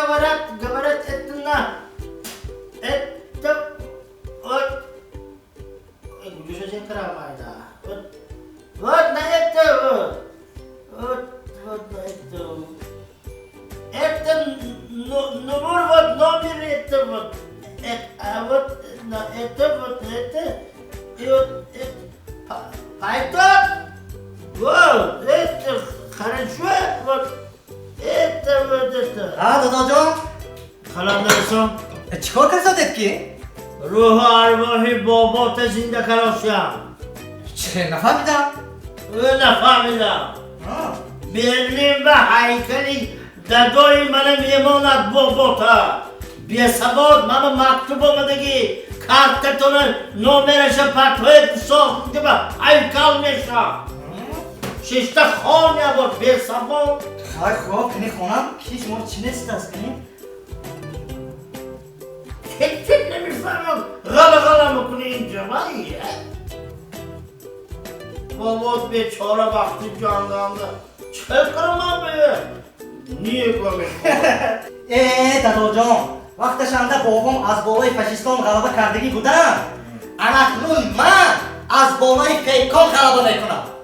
گوارت اتنا اتم گوشو چه کرا مایدا ود نه اتم اتم نمور ود نامیر اتم پایتون خرنشوه ها دادا جان خلام نرسم چیکار کردید کی؟ روح و ارواح بابات زنده کراشیم چه نفهمیدم؟ نفهمیدم برلین و هیکلی دادای من میماند باباتا بیا سواد من مکتوب آمدگی کارتتون نومرش پتوی ساخت که با هیکل میشه ششتا خانه بود بیا سواد خیلی خوب کنی خونم کیش مورد چی نیست است کنی؟ تک نمیفهمم غلا میکنی اینجا ماییه بابات بیچاره وقتی جان دانده چه کنم من به نیه کنی دادا جان وقت شنده بابام از بالای فاشیستان غلبه کردگی بودم اکنون من از بالای پیکان غلبه میکنم